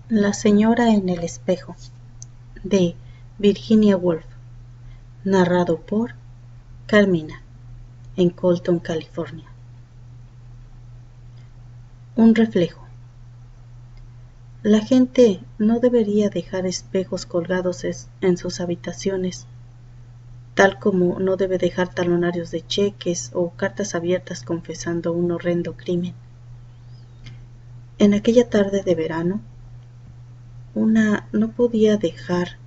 La señora en el espejo, de Virginia Woolf, narrado por Carmina, en Colton, California. Un reflejo. La gente no debería dejar espejos colgados en sus habitaciones, tal como no debe dejar talonarios de cheques o cartas abiertas confesando un horrendo crimen. En aquella tarde de verano, una no podía dejar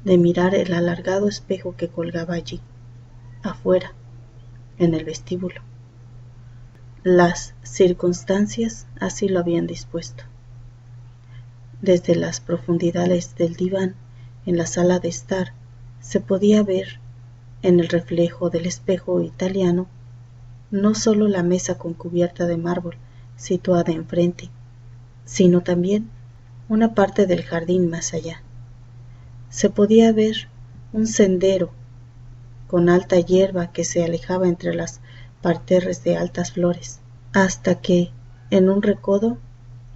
de mirar el alargado espejo que colgaba allí, afuera, en el vestíbulo. Las circunstancias así lo habían dispuesto. Desde las profundidades del diván en la sala de estar se podía ver en el reflejo del espejo italiano no solo la mesa con cubierta de mármol situada enfrente, sino también una parte del jardín más allá. Se podía ver un sendero con alta hierba que se alejaba entre las parterres de altas flores, hasta que, en un recodo,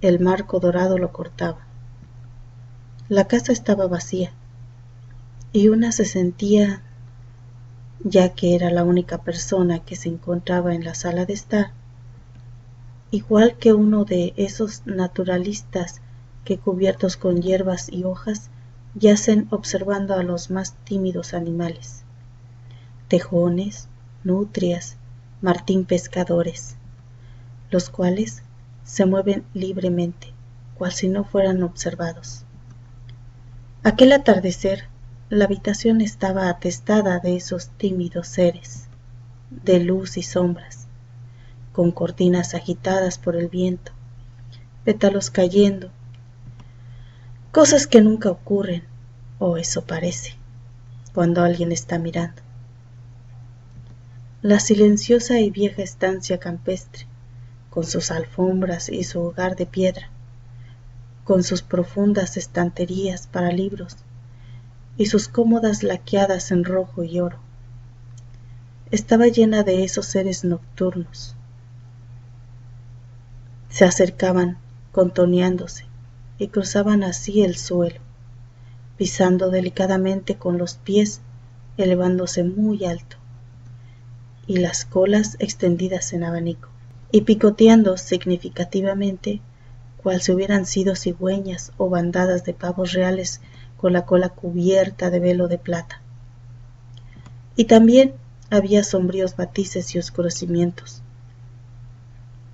el marco dorado lo cortaba. La casa estaba vacía, y una se sentía, ya que era la única persona que se encontraba en la sala de estar, igual que uno de esos naturalistas que cubiertos con hierbas y hojas yacen observando a los más tímidos animales, tejones, nutrias, martín pescadores, los cuales se mueven libremente, cual si no fueran observados. Aquel atardecer, la habitación estaba atestada de esos tímidos seres, de luz y sombras, con cortinas agitadas por el viento, pétalos cayendo, cosas que nunca ocurren, o eso parece, cuando alguien está mirando. La silenciosa y vieja estancia campestre, con sus alfombras y su hogar de piedra, con sus profundas estanterías para libros y sus cómodas laqueadas en rojo y oro, estaba llena de esos seres nocturnos. Se acercaban contoneándose y cruzaban así el suelo, pisando delicadamente con los pies, elevándose muy alto, y las colas extendidas en abanico, y picoteando significativamente, cual si hubieran sido cigüeñas o bandadas de pavos reales con la cola cubierta de velo de plata. Y también había sombríos matices y oscurecimientos,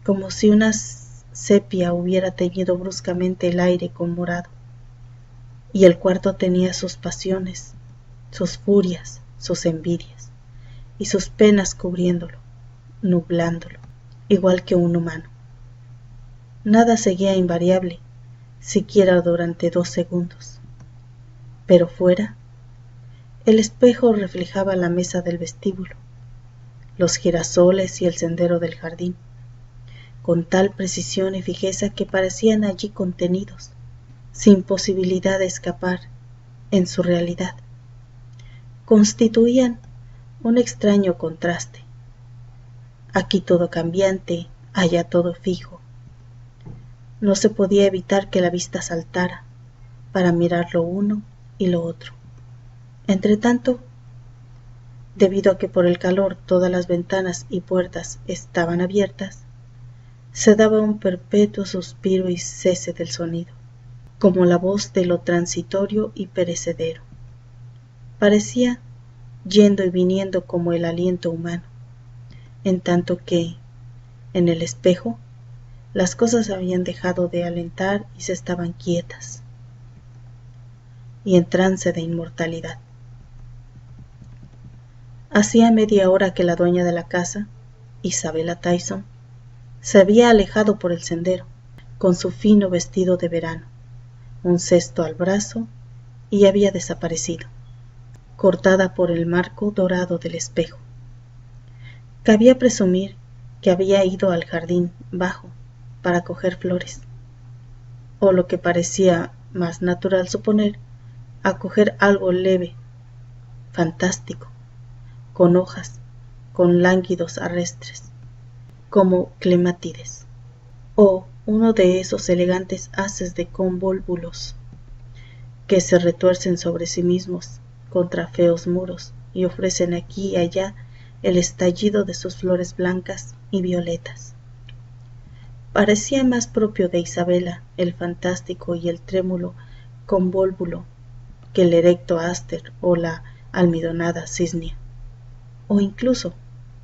como si una sepia hubiera teñido bruscamente el aire con morado, y el cuarto tenía sus pasiones, sus furias, sus envidias, y sus penas cubriéndolo, nublándolo, igual que un humano. Nada seguía invariable, siquiera durante 2 segundos. Pero fuera, el espejo reflejaba la mesa del vestíbulo, los girasoles y el sendero del jardín, con tal precisión y fijeza que parecían allí contenidos, sin posibilidad de escapar en su realidad. Constituían un extraño contraste. Aquí todo cambiante, allá todo fijo. No se podía evitar que la vista saltara para mirar lo uno y lo otro. Entretanto, debido a que por el calor todas las ventanas y puertas estaban abiertas, se daba un perpetuo suspiro y cese del sonido, como la voz de lo transitorio y perecedero. Parecía yendo y viniendo como el aliento humano, en tanto que, en el espejo, las cosas habían dejado de alentar y se estaban quietas, y en trance de inmortalidad. Hacía media hora que la dueña de la casa, Isabella Tyson, se había alejado por el sendero, con su fino vestido de verano, un cesto al brazo, y había desaparecido, cortada por el marco dorado del espejo. Cabía presumir que había ido al jardín bajo para coger flores, o lo que parecía más natural suponer, a coger algo leve, fantástico, con hojas, con lánguidos arrestres, como clemátides, o uno de esos elegantes haces de convólvulos que se retuercen sobre sí mismos contra feos muros y ofrecen aquí y allá el estallido de sus flores blancas y violetas. Parecía más propio de Isabela el fantástico y el trémulo convólvulo que el erecto áster o la almidonada cisnia, o incluso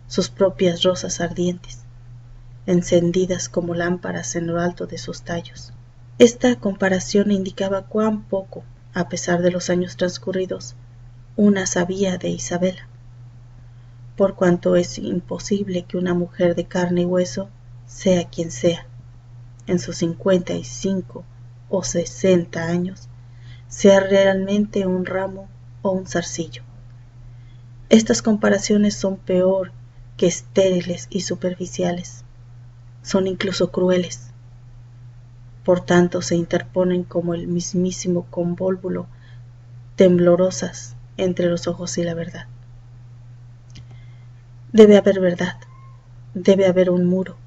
sus propias rosas ardientes, encendidas como lámparas en lo alto de sus tallos. Esta comparación indicaba cuán poco, a pesar de los años transcurridos, una sabía de Isabela, por cuanto es imposible que una mujer de carne y hueso, sea quien sea, en sus 55 o 60 años, sea realmente un ramo o un zarcillo. Estas comparaciones son peor que estériles y superficiales, son incluso crueles. Por tanto, se interponen como el mismísimo convólvulo, temblorosas entre los ojos y la verdad. Debe haber verdad, debe haber un muro.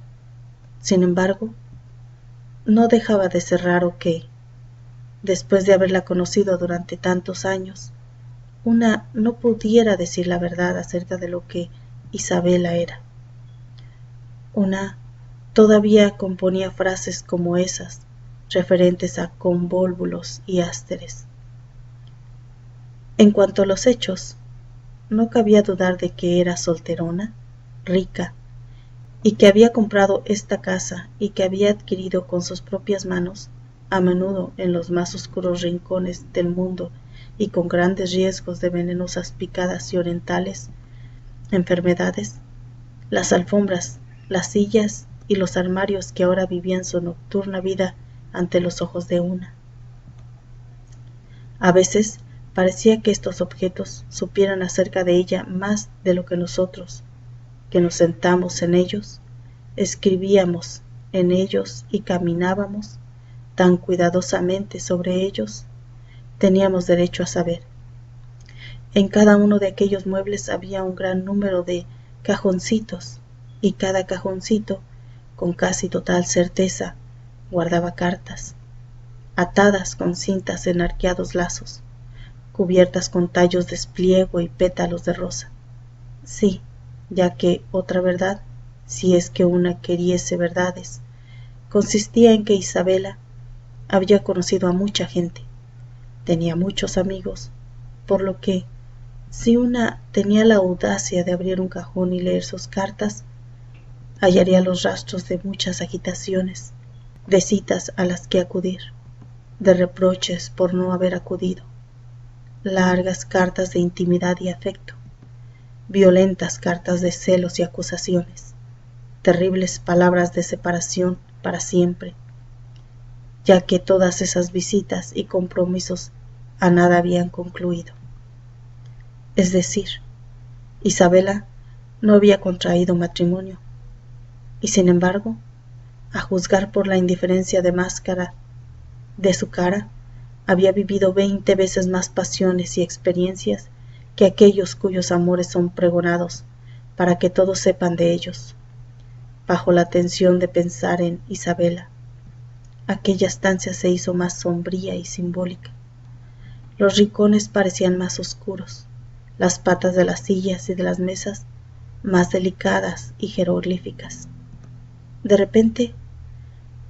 Sin embargo, no dejaba de ser raro que, después de haberla conocido durante tantos años, una no pudiera decir la verdad acerca de lo que Isabela era. Una todavía componía frases como esas, referentes a convólvulos y ásteres. En cuanto a los hechos, no cabía dudar de que era solterona, rica, y que había comprado esta casa y que había adquirido con sus propias manos, a menudo en los más oscuros rincones del mundo y con grandes riesgos de venenosas picadas y orientales enfermedades, las alfombras, las sillas y los armarios que ahora vivían su nocturna vida ante los ojos de una. A veces parecía que estos objetos supieran acerca de ella más de lo que nosotros, que nos sentamos en ellos, escribíamos en ellos y caminábamos tan cuidadosamente sobre ellos, teníamos derecho a saber. En cada uno de aquellos muebles había un gran número de cajoncitos, y cada cajoncito, con casi total certeza, guardaba cartas, atadas con cintas en arqueados lazos, cubiertas con tallos de espliego y pétalos de rosa. Sí, ya que otra verdad, si es que una queriese verdades, consistía en que Isabela había conocido a mucha gente, tenía muchos amigos, por lo que, si una tenía la audacia de abrir un cajón y leer sus cartas, hallaría los rastros de muchas agitaciones, de citas a las que acudir, de reproches por no haber acudido, largas cartas de intimidad y afecto, violentas cartas de celos y acusaciones, terribles palabras de separación para siempre, ya que todas esas visitas y compromisos a nada habían concluido. Es decir, Isabela no había contraído matrimonio, y sin embargo, a juzgar por la indiferencia de máscara de su cara, había vivido 20 veces más pasiones y experiencias que aquellos cuyos amores son pregonados para que todos sepan de ellos. Bajo la tensión de pensar en Isabela, aquella estancia se hizo más sombría y simbólica. Los rincones parecían más oscuros, las patas de las sillas y de las mesas más delicadas y jeroglíficas. De repente,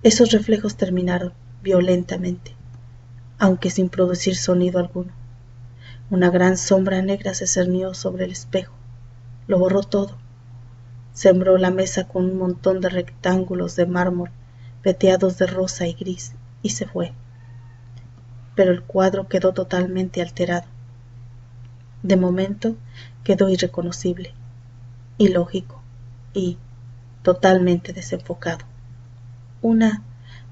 esos reflejos terminaron violentamente, aunque sin producir sonido alguno. Una gran sombra negra se cernió sobre el espejo, lo borró todo. Sembró la mesa con un montón de rectángulos de mármol veteados de rosa y gris y se fue. Pero el cuadro quedó totalmente alterado. De momento quedó irreconocible, ilógico y totalmente desenfocado. Una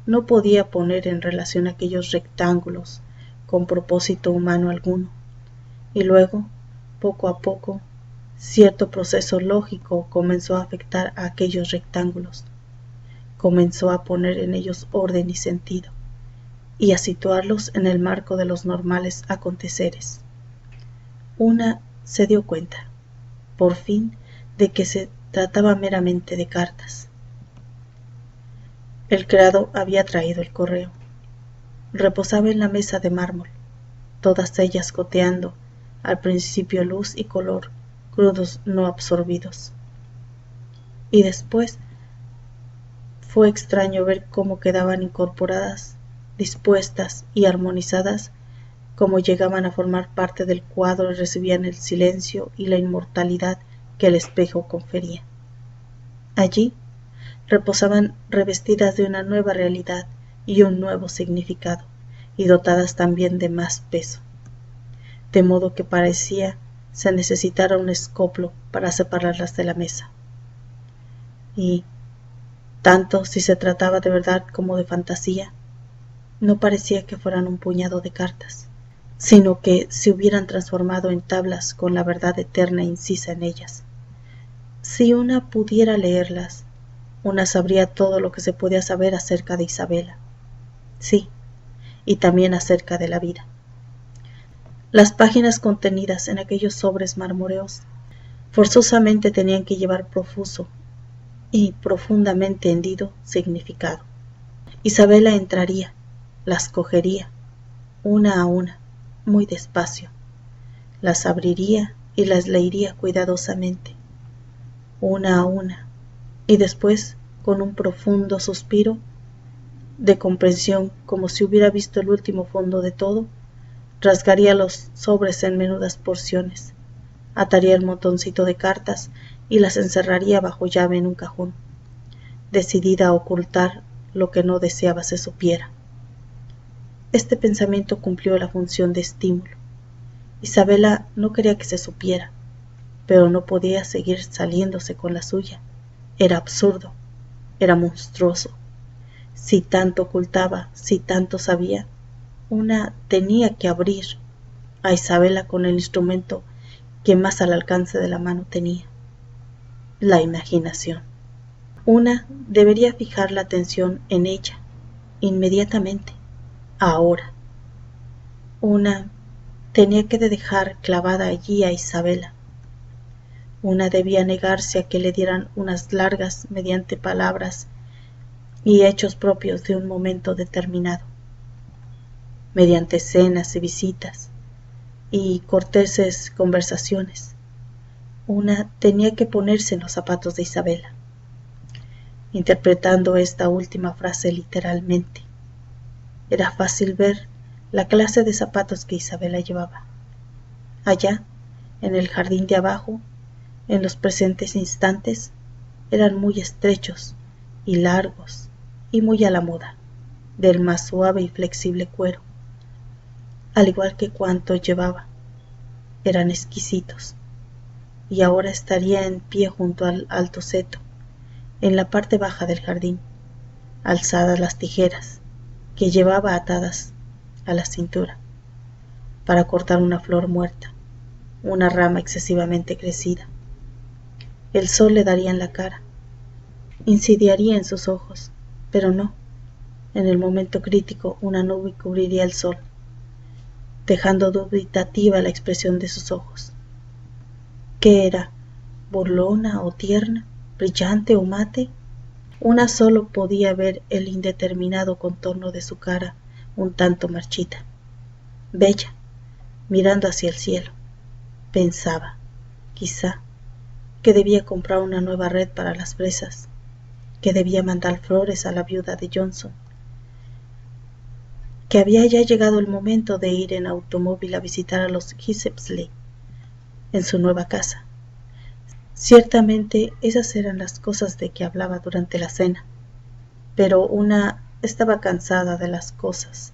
no podía poner en relación aquellos rectángulos con propósito humano alguno, y luego, poco a poco, cierto proceso lógico comenzó a afectar a aquellos rectángulos, comenzó a poner en ellos orden y sentido, y a situarlos en el marco de los normales aconteceres. Una se dio cuenta, por fin, de que se trataba meramente de cartas. El criado había traído el correo. Reposaba en la mesa de mármol, todas ellas goteando, al principio luz y color, crudos no absorbidos. Y después fue extraño ver cómo quedaban incorporadas, dispuestas y armonizadas, cómo llegaban a formar parte del cuadro y recibían el silencio y la inmortalidad que el espejo confería. Allí reposaban revestidas de una nueva realidad y un nuevo significado, y dotadas también de más peso, de modo que parecía se necesitara un escoplo para separarlas de la mesa. Y, tanto si se trataba de verdad como de fantasía, no parecía que fueran un puñado de cartas, sino que se hubieran transformado en tablas con la verdad eterna incisa en ellas. Si una pudiera leerlas, una sabría todo lo que se podía saber acerca de Isabela. Sí, y también acerca de la vida. Las páginas contenidas en aquellos sobres marmóreos forzosamente tenían que llevar profuso y profundamente hendido significado. Isabela entraría, las cogería, una a una, muy despacio, las abriría y las leería cuidadosamente, una a una, y después, con un profundo suspiro de comprensión, como si hubiera visto el último fondo de todo, rasgaría los sobres en menudas porciones, ataría el montoncito de cartas y las encerraría bajo llave en un cajón, decidida a ocultar lo que no deseaba se supiera. Este pensamiento cumplió la función de estímulo. Isabela no quería que se supiera, pero no podía seguir saliéndose con la suya. Era absurdo, era monstruoso. Si tanto ocultaba, si tanto sabía, una tenía que abrir a Isabela con el instrumento que más al alcance de la mano tenía, la imaginación. Una debería fijar la atención en ella, inmediatamente, ahora. Una tenía que dejar clavada allí a Isabela. Una debía negarse a que le dieran unas largas mediante palabras y hechos propios de un momento determinado, mediante cenas y visitas y corteses conversaciones. Una tenía que ponerse en los zapatos de Isabela, interpretando esta última frase literalmente. Era fácil ver la clase de zapatos que Isabela llevaba. Allá, en el jardín de abajo, en los presentes instantes, eran muy estrechos y largos y muy a la moda, del más suave y flexible cuero, al igual que cuanto llevaba. Eran exquisitos, y ahora estaría en pie junto al alto seto, en la parte baja del jardín, alzadas las tijeras que llevaba atadas a la cintura, para cortar una flor muerta, una rama excesivamente crecida. El sol le daría en la cara, incidiría en sus ojos, pero no. En el momento crítico una nube cubriría el sol, dejando dubitativa la expresión de sus ojos. ¿Qué era? ¿Burlona o tierna? ¿Brillante o mate? Una solo podía ver el indeterminado contorno de su cara, un tanto marchita. Bella, mirando hacia el cielo. Pensaba, quizá, que debía comprar una nueva red para las presas, que debía mandar flores a la viuda de Johnson, que había ya llegado el momento de ir en automóvil a visitar a los Hipsley en su nueva casa. Ciertamente esas eran las cosas de que hablaba durante la cena, pero una estaba cansada de las cosas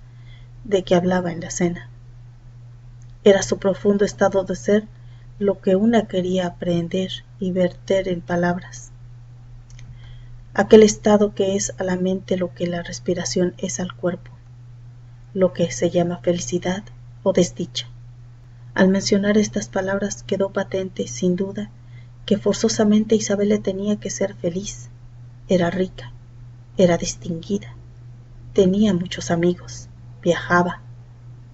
de que hablaba en la cena. Era su profundo estado de ser lo que una quería aprender y verter en palabras. Aquel estado que es a la mente lo que la respiración es al cuerpo, lo que se llama felicidad o desdicha. Al mencionar estas palabras quedó patente, sin duda, que forzosamente Isabela tenía que ser feliz. Era rica, era distinguida, tenía muchos amigos, viajaba,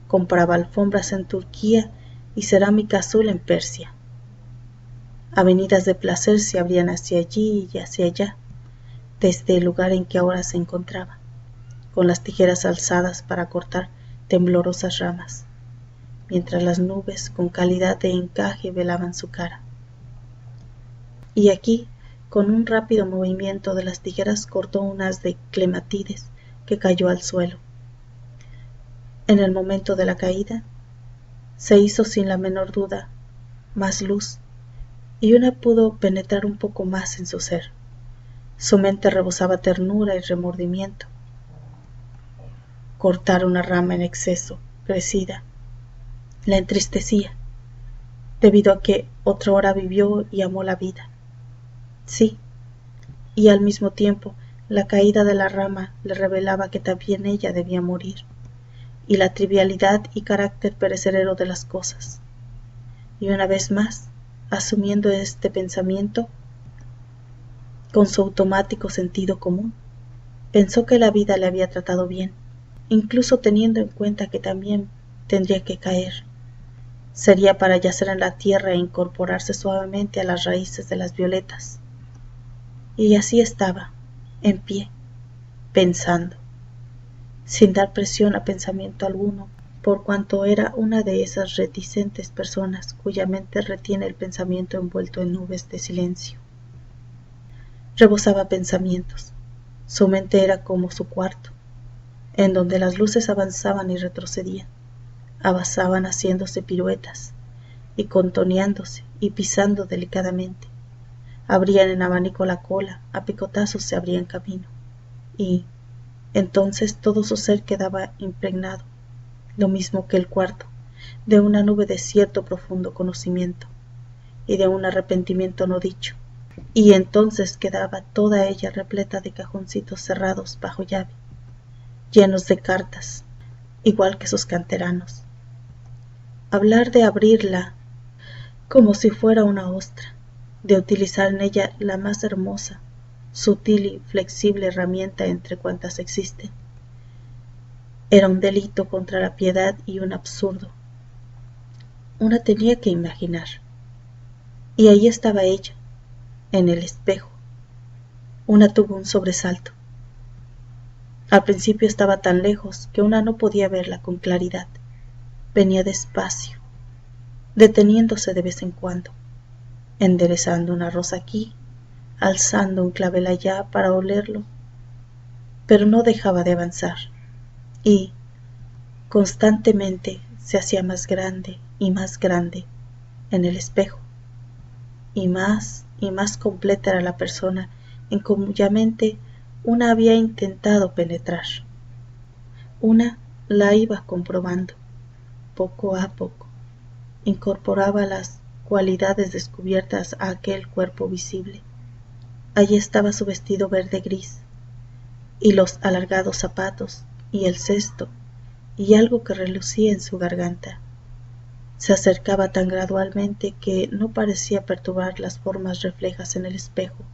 compraba alfombras en Turquía y cerámica azul en Persia. Avenidas de placer se abrían hacia allí y hacia allá, desde el lugar en que ahora se encontraba, con las tijeras alzadas para cortar temblorosas ramas, mientras las nubes con calidad de encaje velaban su cara. Y aquí, con un rápido movimiento de las tijeras, cortó un haz de clematides que cayó al suelo. En el momento de la caída, se hizo sin la menor duda más luz, y una pudo penetrar un poco más en su ser. Su mente rebosaba ternura y remordimiento. Cortar una rama en exceso, crecida, la entristecía, debido a que otrora vivió y amó la vida. Sí, y al mismo tiempo la caída de la rama le revelaba que también ella debía morir, y la trivialidad y carácter perecedero de las cosas. Y una vez más, asumiendo este pensamiento, con su automático sentido común, pensó que la vida le había tratado bien, incluso teniendo en cuenta que también tendría que caer. Sería para yacer en la tierra e incorporarse suavemente a las raíces de las violetas. Y así estaba, en pie, pensando, sin dar presión a pensamiento alguno, por cuanto era una de esas reticentes personas cuya mente retiene el pensamiento envuelto en nubes de silencio. Rebosaba pensamientos. Su mente era como su cuarto, en donde las luces avanzaban y retrocedían, avanzaban haciéndose piruetas, y contoneándose y pisando delicadamente. Abrían en abanico la cola, a picotazos se abrían camino, y entonces todo su ser quedaba impregnado, lo mismo que el cuarto, de una nube de cierto profundo conocimiento, y de un arrepentimiento no dicho, y entonces quedaba toda ella repleta de cajoncitos cerrados bajo llave, llenos de cartas, igual que sus canteranos. Hablar de abrirla como si fuera una ostra, de utilizar en ella la más hermosa, sutil y flexible herramienta entre cuantas existen, era un delito contra la piedad y un absurdo. Una tenía que imaginar. Y ahí estaba ella, en el espejo. Una tuvo un sobresalto. Al principio estaba tan lejos que una no podía verla con claridad. Venía despacio, deteniéndose de vez en cuando, enderezando una rosa aquí, alzando un clavel allá para olerlo, pero no dejaba de avanzar, y constantemente se hacía más grande en el espejo, y más completa era la persona en cuya mente una había intentado penetrar. Una la iba comprobando, poco a poco, incorporaba las cualidades descubiertas a aquel cuerpo visible. Allí estaba su vestido verde gris, y los alargados zapatos, y el cesto, y algo que relucía en su garganta. Se acercaba tan gradualmente que no parecía perturbar las formas reflejas en el espejo,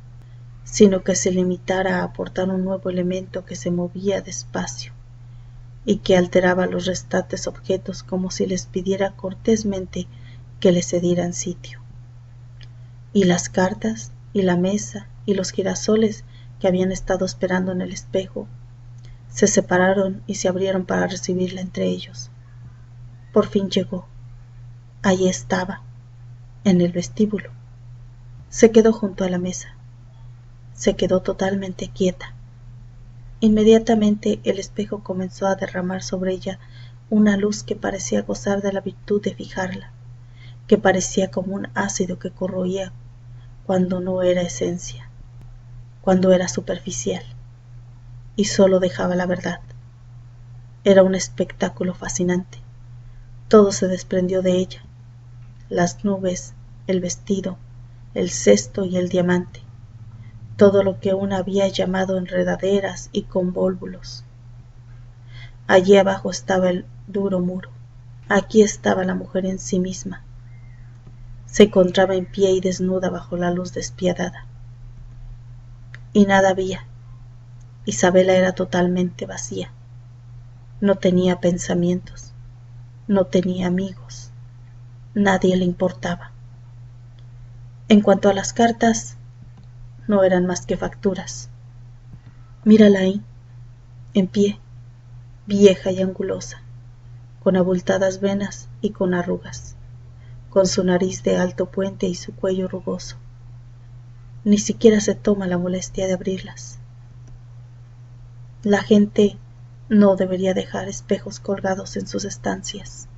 sino que se limitara a aportar un nuevo elemento que se movía despacio y que alteraba los restantes objetos como si les pidiera cortésmente que le cedieran sitio. Y las cartas, y la mesa, y los girasoles que habían estado esperando en el espejo, se separaron y se abrieron para recibirla entre ellos. Por fin llegó. Allí estaba, en el vestíbulo. Se quedó junto a la mesa. Se quedó totalmente quieta. Inmediatamente el espejo comenzó a derramar sobre ella una luz que parecía gozar de la virtud de fijarla, que parecía como un ácido que corroía cuando no era esencia, cuando era superficial, y solo dejaba la verdad. Era un espectáculo fascinante. Todo se desprendió de ella. Las nubes, el vestido, el cesto y el diamante, todo lo que una había llamado enredaderas y convólvulos. Allí abajo estaba el duro muro, aquí estaba la mujer en sí misma. Se encontraba en pie y desnuda bajo la luz despiadada. Y nada había. Isabela era totalmente vacía. No tenía pensamientos, no tenía amigos, nadie le importaba. En cuanto a las cartas, no eran más que facturas, Mírala ahí, en pie, vieja y angulosa, con abultadas venas y con arrugas, con su nariz de alto puente y su cuello rugoso. Ni siquiera se toma la molestia de abrirlas. La gente no debería dejar espejos colgados en sus estancias.